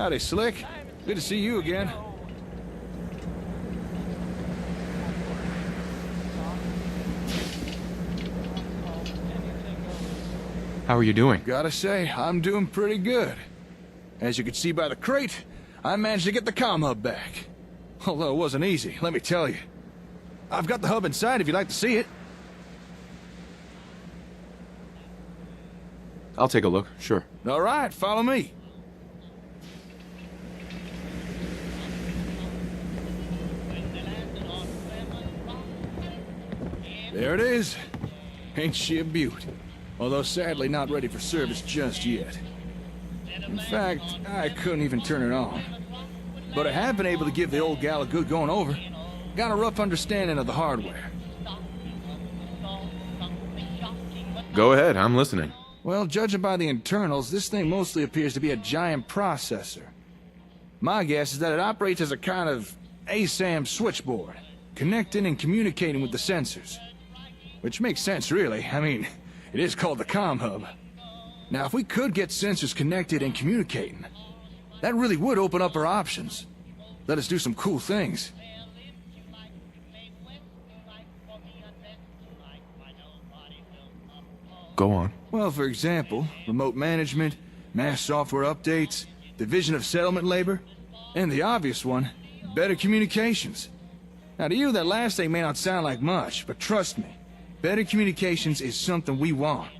Howdy, Slick. Good to see you again. How are you doing? Gotta say, I'm doing pretty good. As you can see by the crate, I managed to get the comm hub back. Although it wasn't easy, let me tell you. I've got the hub inside if you'd like to see it. I'll take a look, sure. All right, follow me. There it is. Ain't she a beaut? Although sadly not ready for service just yet. In fact, I couldn't even turn it on. But I have been able to give the old gal a good going over. Got a rough understanding of the hardware. Go ahead, I'm listening. Well, judging by the internals, this thing mostly appears to be a giant processor. My guess is that it operates as a kind of ASAM switchboard, connecting and communicating with the sensors. Which makes sense, really. I mean, it is called the comm hub. Now, if we could get sensors connected and communicating, that really would open up our options. Let us do some cool things. Go on. Well, for example, remote management, mass software updates, division of settlement labor, and the obvious one, better communications. Now, to you, that last thing may not sound like much, but trust me, better communications is something we want.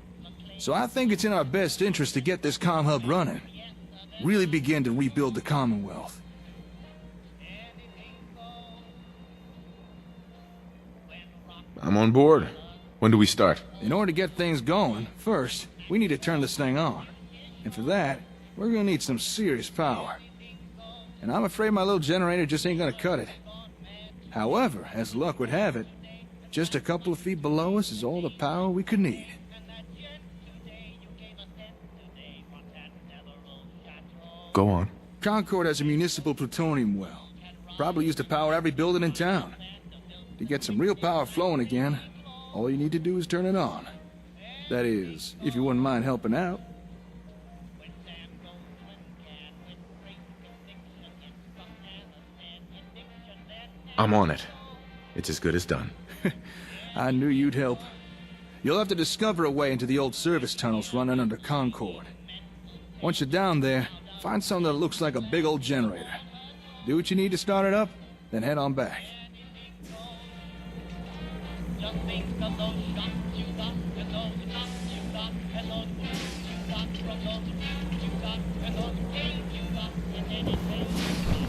So I think it's in our best interest to get this comm hub running. Really begin to rebuild the Commonwealth. I'm on board. When do we start? In order to get things going, first, we need to turn this thing on. And for that, we're gonna need some serious power. And I'm afraid my little generator just ain't gonna cut it. However, as luck would have it, just a couple of feet below us is all the power we could need. Go on. Concord has a municipal plutonium well. Probably used to power every building in town. To get some real power flowing again, all you need to do is turn it on. That is, if you wouldn't mind helping out. I'm on it. It's as good as done. I knew you'd help. You'll have to discover a way into the old service tunnels running under Concord. Once you're down there, find something that looks like a big old generator. Do what you need to start it up, then head on back. Just think of those shots you got, and those knots you got, and those wounds you got from those beats you got, and those games you got, and anything you got.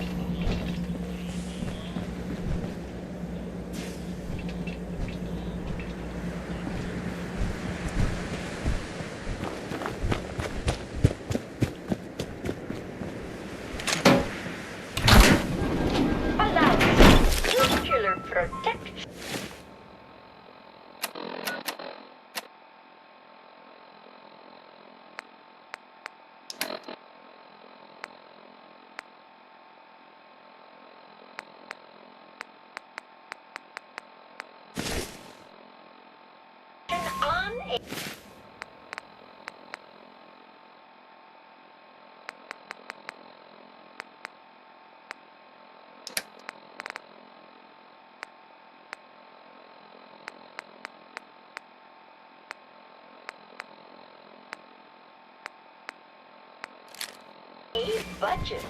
Nuclear protection. On a budget.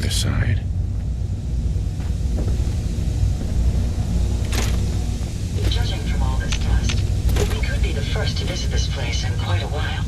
other side. Judging from all this dust, we could be the first to visit this place in quite a while.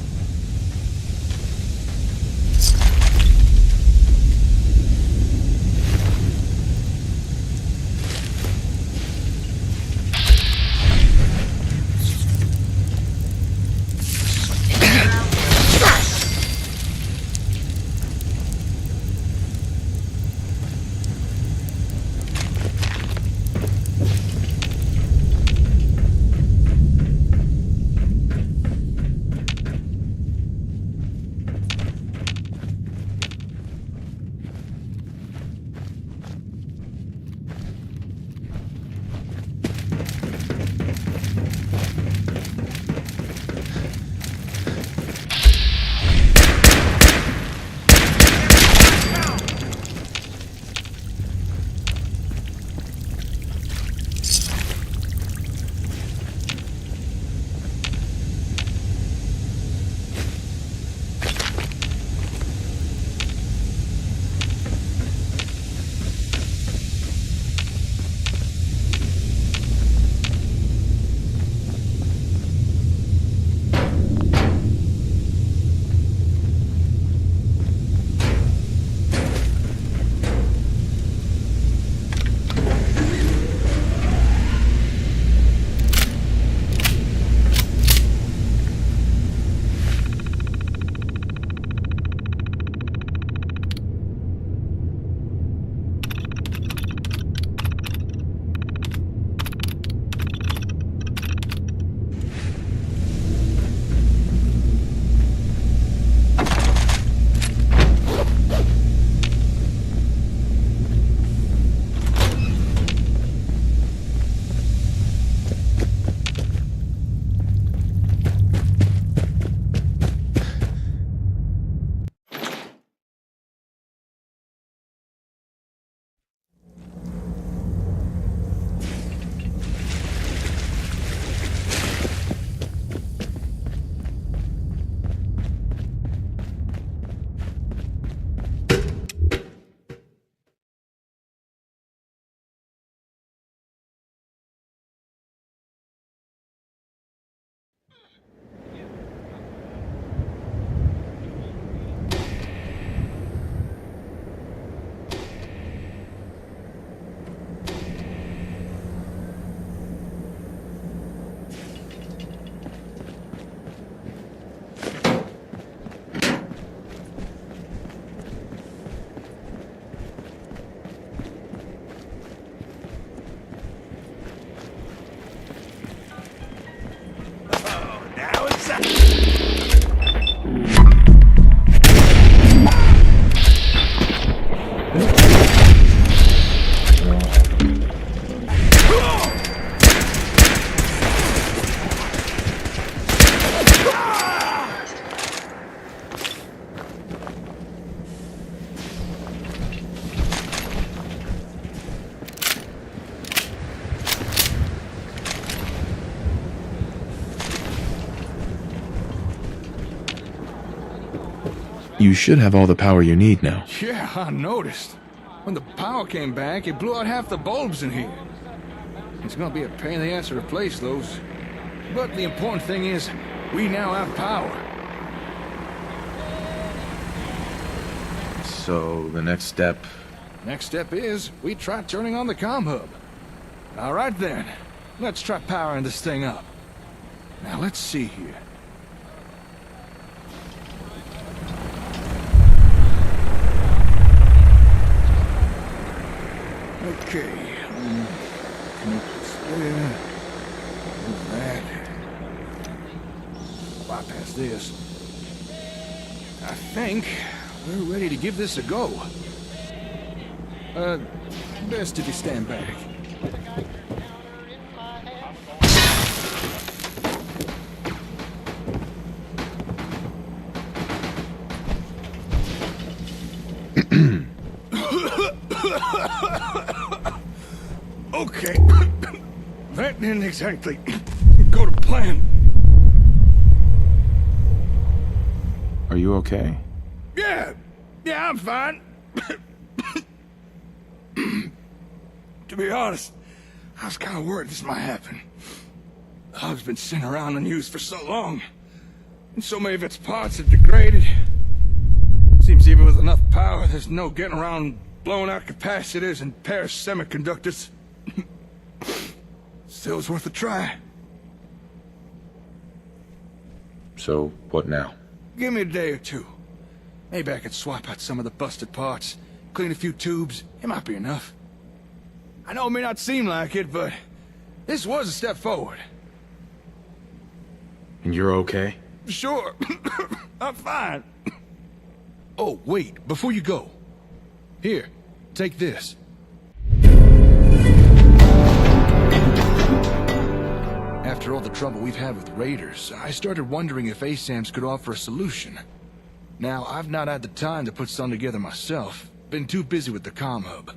You should have all the power you need now. Yeah, I noticed. When the power came back, it blew out half the bulbs in here. It's gonna be a pain in the ass to replace those. But the important thing is, we now have power. So, the next step... Next step is, we try turning on the comm hub. All right then, let's try powering this thing up. Now let's see here. Okay, connect this there, move that, bypass this. I think we're ready to give this a go. Best if you stand back. Okay. That didn't exactly go to plan. Are you okay? Yeah, I'm fine. To be honest, I was kind of worried this might happen. The hub's been sitting around unused for so long, and so many of its parts have degraded. Seems even with enough power, there's no getting around blowing out capacitors and perished semiconductors. Still, it's worth a try. So, what now? Give me a day or two. Maybe I could swap out some of the busted parts, clean a few tubes. It might be enough. I know it may not seem like it, but this was a step forward. And you're okay? Sure. I'm fine. Oh, wait, before you go. Here, take this. After all the trouble we've had with raiders, I started wondering if ASAMs could offer a solution. Now, I've not had the time to put some together myself. Been too busy with the comm hub.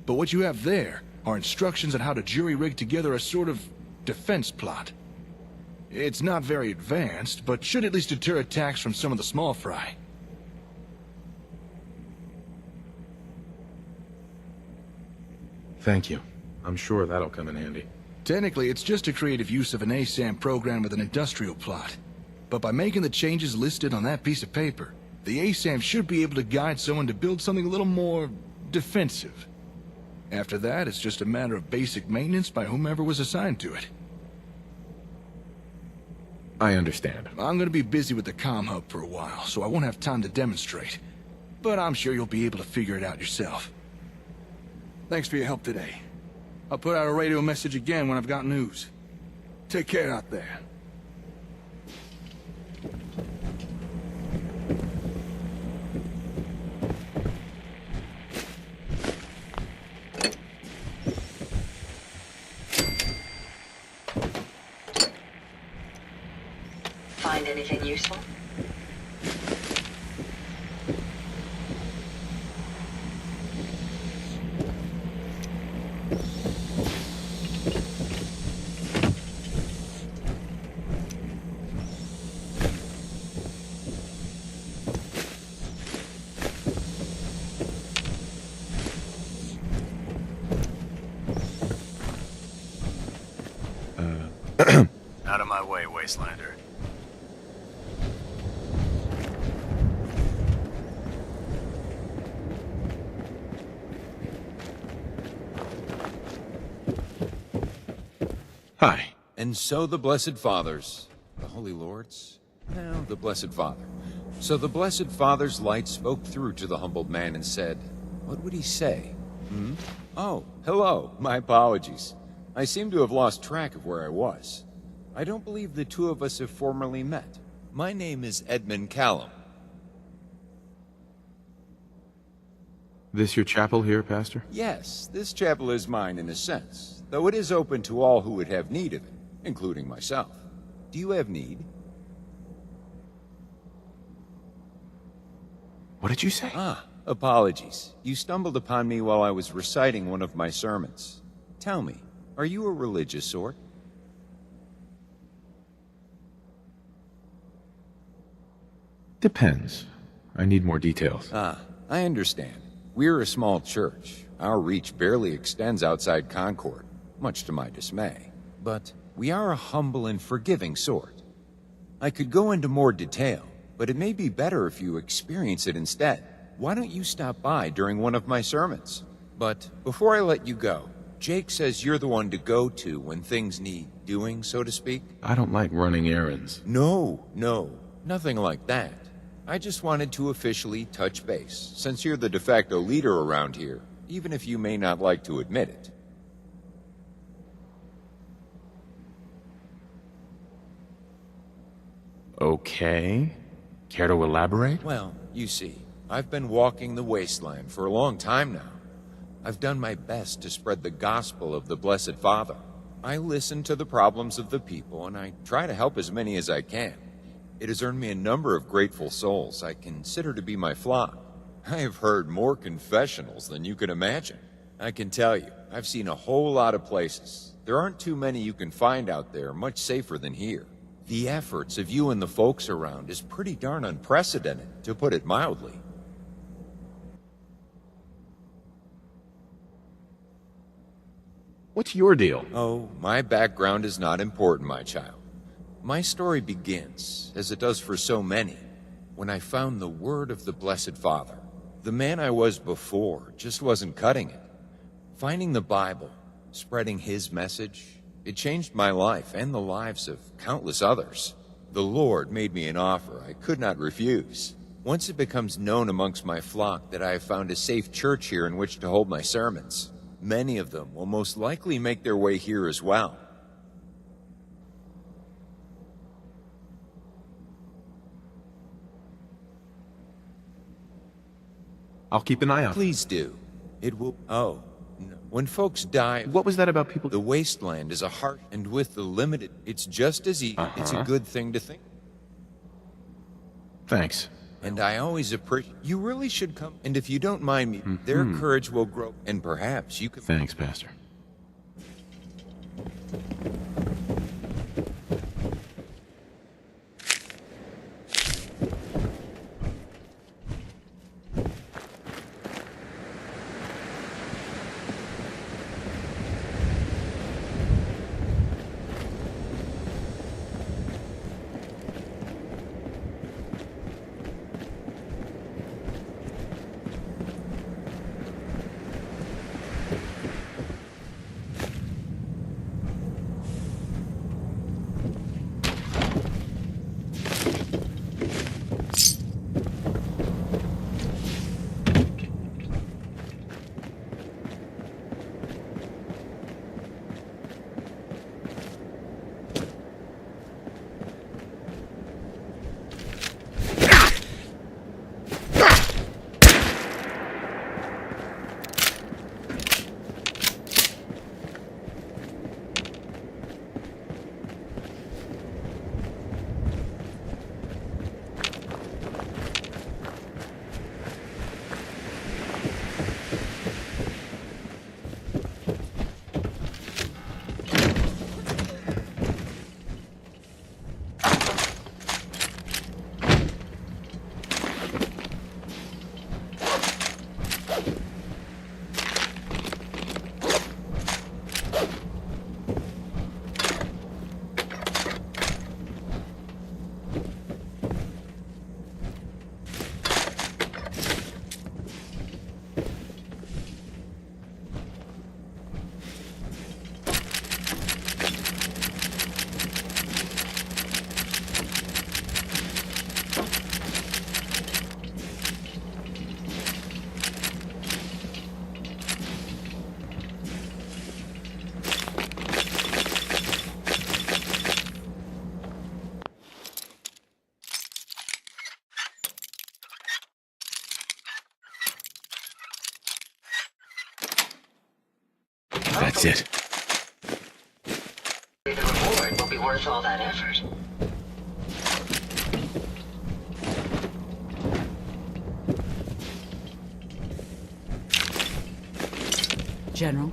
But what you have there are instructions on how to jury-rig together a sort of defense plot. It's not very advanced, but should at least deter attacks from some of the small fry. Thank you. I'm sure that'll come in handy. Technically, it's just a creative use of an ASAM program with an industrial plot. But by making the changes listed on that piece of paper, the ASAM should be able to guide someone to build something a little more defensive. After that, it's just a matter of basic maintenance by whomever was assigned to it. I understand. I'm gonna be busy with the comm hub for a while, so I won't have time to demonstrate. But I'm sure you'll be able to figure it out yourself. Thanks for your help today. I'll put out a radio message again when I've got news. Take care out there. Find anything useful? Out of my way, Wastelander. Hi. And so the Blessed Fathers, the Holy Lords? No, the Blessed Father. So the Blessed Father's light spoke through to the humbled man and said, what would he say? Oh, hello, my apologies. I seem to have lost track of where I was. I don't believe the two of us have formally met. My name is Edmund Callum. This your chapel here, Pastor? Yes, this chapel is mine in a sense, though it is open to all who would have need of it, including myself. Do you have need? What did you say? Apologies. You stumbled upon me while I was reciting one of my sermons. Tell me, are you a religious sort? Depends. I need more details. I understand. We're a small church. Our reach barely extends outside Concord, much to my dismay. But we are a humble and forgiving sort. I could go into more detail, but it may be better if you experience it instead. Why don't you stop by during one of my sermons? But before I let you go, Jake says you're the one to go to when things need doing, so to speak. I don't like running errands. No, nothing like that. I just wanted to officially touch base, since you're the de facto leader around here, even if you may not like to admit it. Okay. Care to elaborate? Well, you see, I've been walking the wasteland for a long time now. I've done my best to spread the gospel of the Blessed Father. I listen to the problems of the people, and I try to help as many as I can. It has earned me a number of grateful souls I consider to be my flock. I have heard more confessionals than you can imagine. I can tell you, I've seen a whole lot of places. There aren't too many you can find out there much safer than here. The efforts of you and the folks around is pretty darn unprecedented, to put it mildly. What's your deal? Oh, my background is not important, my child. My story begins, as it does for so many, when I found the word of the Blessed Father. The man I was before just wasn't cutting it. Finding the Bible, spreading his message, it changed my life and the lives of countless others. The Lord made me an offer I could not refuse. Once it becomes known amongst my flock that I have found a safe church here in which to hold my sermons, many of them will most likely make their way here as well. I'll keep an eye out. Please do. It will... Oh, no. When folks die... What was that about people? The wasteland is a heart, and with the limited... It's just as easy. It's a good thing to think. Thanks. And I always appreciate... You really should come. And if you don't mind me, their courage will grow. And perhaps you could... Thanks, Pastor. That's it. The reward will be worth all that effort. General?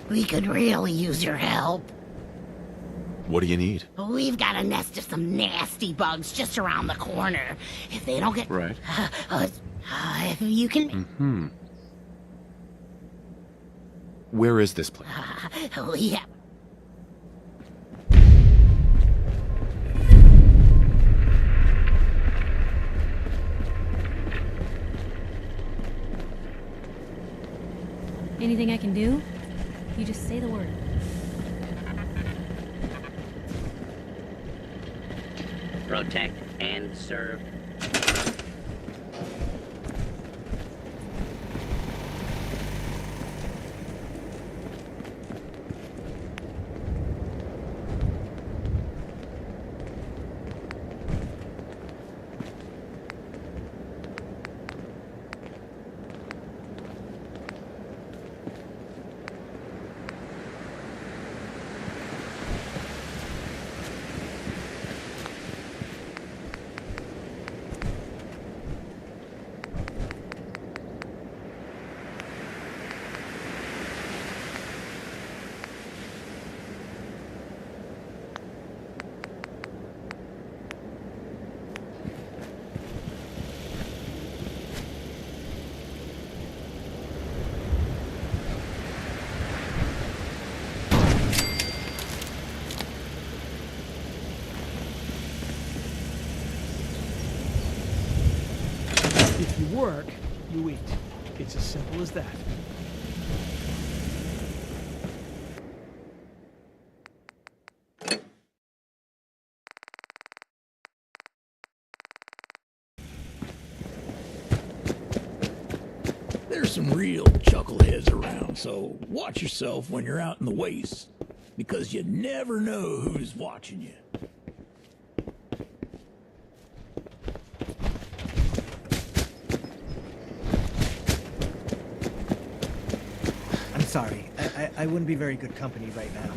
We could really use your help. What do you need? We've got a nest of some nasty bugs just around the corner. If they don't get... Right. If you can... Where is this place? We have... Anything I can do? You just say the word. Protect and serve. If you work, you eat. It's as simple as that. There's some real chuckleheads around, so watch yourself when you're out in the wastes, because you never know who's watching you. I'm sorry. I wouldn't be very good company right now.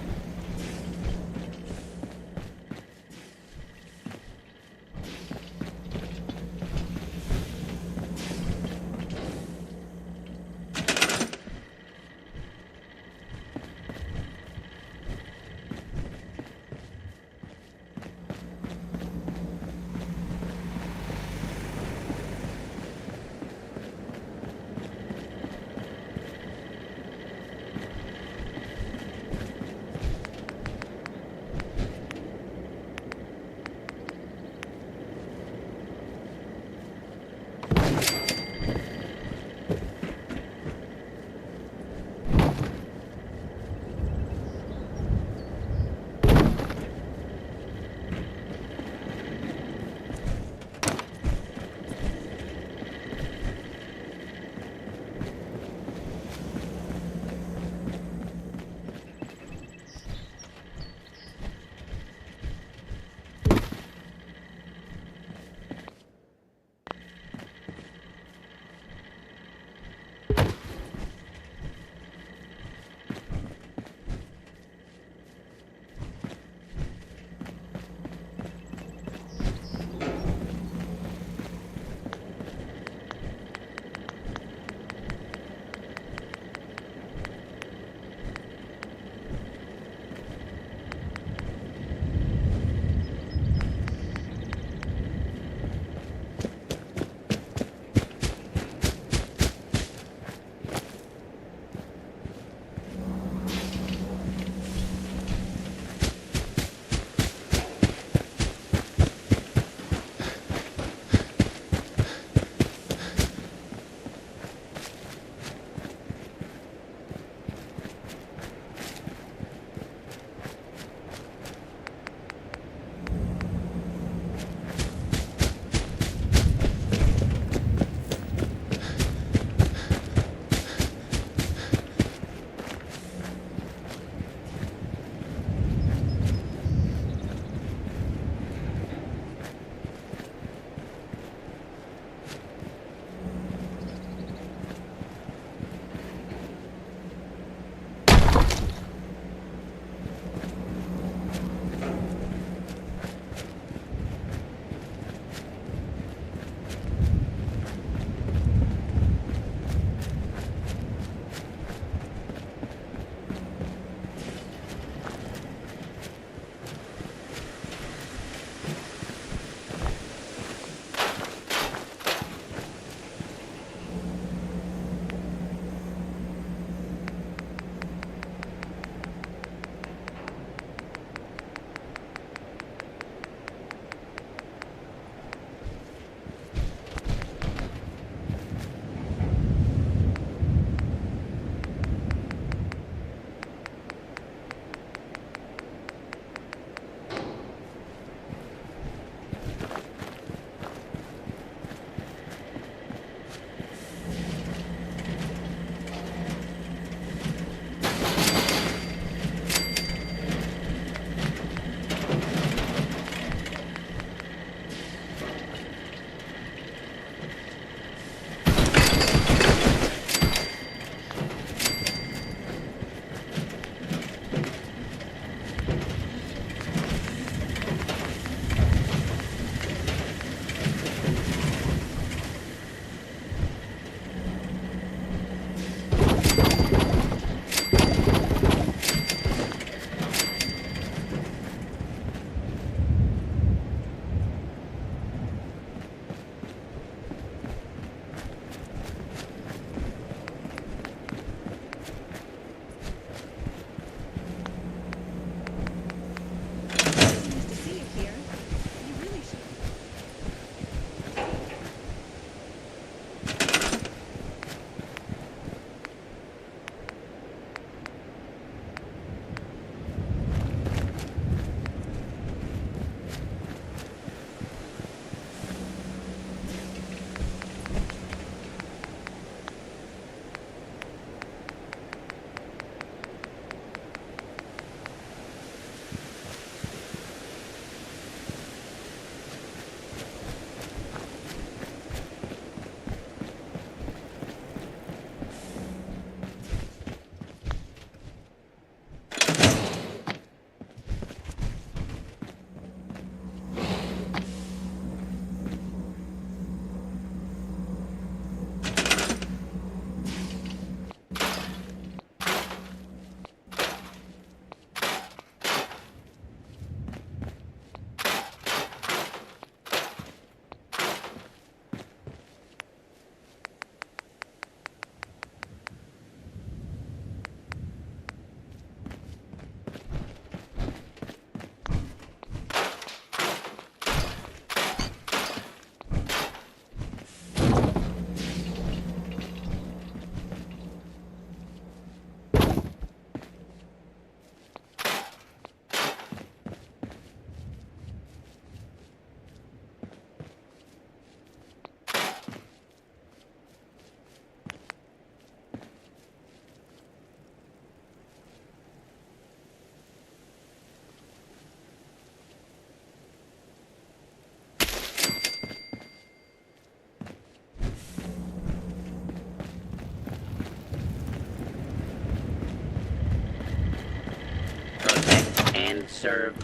served.